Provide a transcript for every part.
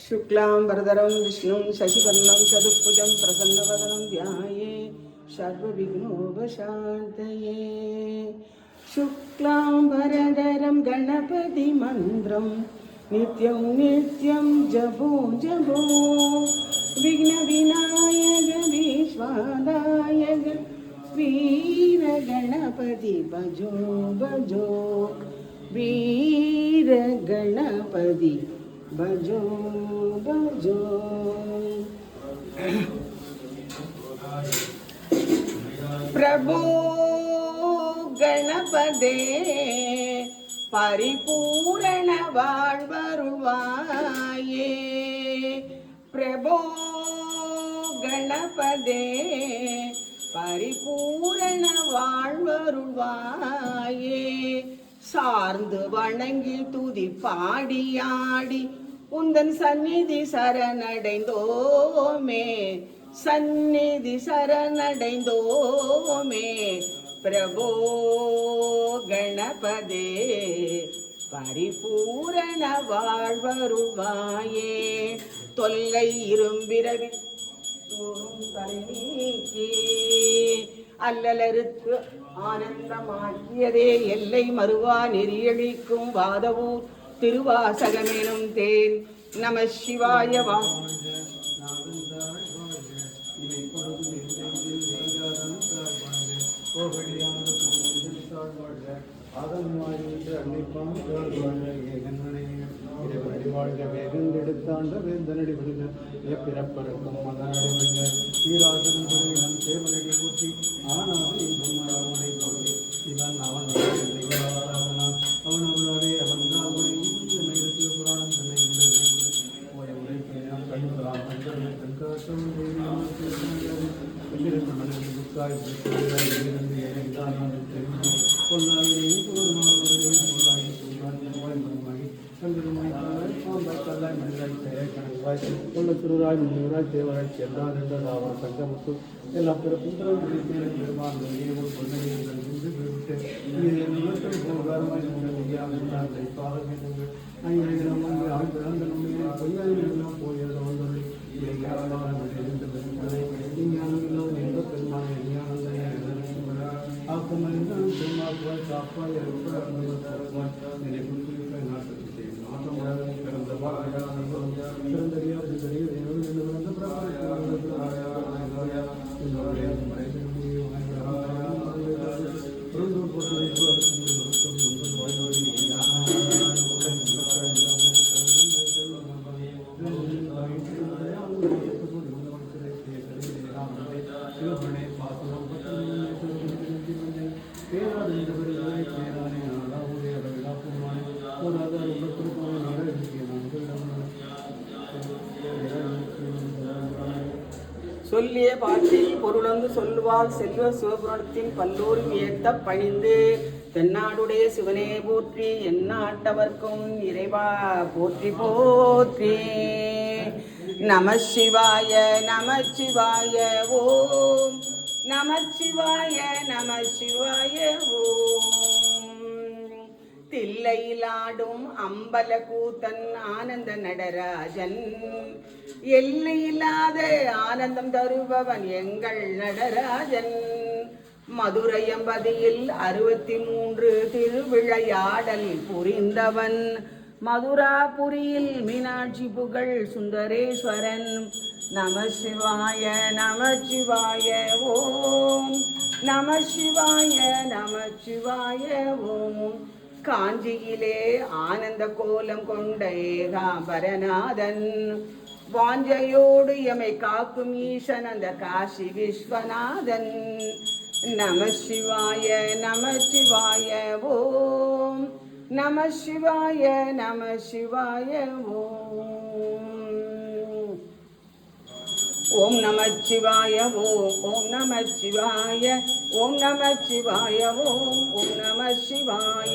शुक्लांबरधरं विष्णुं शशिवर्णं चतुष्भुजं प्रसन्नवदनं ध्याये सर्वविघ्नोपशान्तये। शुक्लांबरधरं गणपतिमन्त्रं नित्यं नित्यं जपो जपो विघ्नविनायक विश्वादायक वीरगणपति भजो भजो वीरगणपति भजो भजो। प्रभो गणपदे परिपूर्ण வாழ்வருள்வாயே। प्रभो गणपदे परिपूर्ण வாழ்வருள்வாயே। சார்ந்து வணங்கி துதி பாடியாடி உந்தன் சந்நிதி சரணடைந்தோமே, சந்நிதி சரணடைந்தோமே। பிரபோ கணபதே பரிபூரண வாழ்வருள்வாயே। தொல்லை இரும்பிரவி தோறும் தலை நீக்கி அல்லலருக்கு ஆனந்தமாக்கியதே எல்லை மறுவா நெறியழிக்கும் வாதவூர் திருவாசகமெனும் தேன் நம சிவாய வா வேகந்தெடுத்தாண்ட வேந்தனடி விடுக பிறப்பருக்கும் மகனடி சீராசன் துறையிடம் தேவனடி ஊற்றி ஆனால் இன்பமனை போட்டி இவன் அவன் அவன் உள்ளாரே அவன் புராணம் தன்னை திருராய் முன்னூராய் தேவராய் சென்றார் என்றார் சங்கமுத்து எல்லா பிறப்பும் பெருமான் சொல்லிய பாட்டில் பொருளந்து சொல்லுவாள் செல்வ சிவபுராணத்தின் பல்லோரும் ஏத்த பணிந்து தென்னாடுடைய சிவனே போற்றி எந்நாட்டவர்க்கும் இறைவா போற்றி போற்றி। நம சிவாய நம சிவாய ஓம் நம சிவாய நம சிவாய ஓம்। தில்லையிலாடும் அம்பல கூத்தன் ஆனந்த நடராஜன் எல்லையில்லாத ஆனந்தம் தருபவன் எங்கள் நடராஜன்। மதுரையம்பதியில் 63 திருவிளையாடல் புரிந்தவன் மதுராபுரியில் மீனாட்சி புகழ் சுந்தரேஸ்வரன்। நம சிவாய நம சிவாய ஓம் நம சிவாய நம சிவாய ஓம்। காஞ்சியிலே ஆனந்த கோலம் கொண்ட ஏகாம்பரநாதன் வாஞ்சையோடு எமை காக்கும் ஈசன் அந்த காசி விஸ்வநாதன்। நம சிவாய நம சிவாய ஓம் நம சிவாய நம சிவாய ஓம்। ஓம் நம சிவாய ஓம் ஓம் நம சிவாய ஓம் நம சிவாய ஓம் ஓம் நம சிவாய।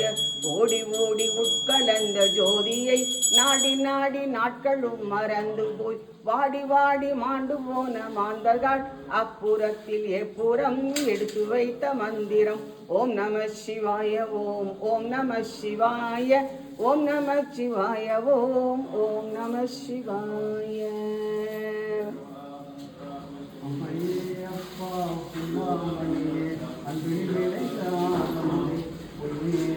ஓடி ஓடி உட்கலந்த ஜோதியை நாடி நாடி நாட்களும் மறந்து போய் வாடி வாடி மாண்டு போன மாந்தர்கள் அப்புறத்தில் எப்புறம் எடுத்து வைத்த மந்திரம் ஓம் நம சிவாய ஓம் ஓம் நம சிவாய ஓம் நம சிவாய ஓம் ஓம் நம சிவாய. அம்மையே அப்பா புல்லாமணியே அன்பில் விளைந்தாமணியே பொய்யே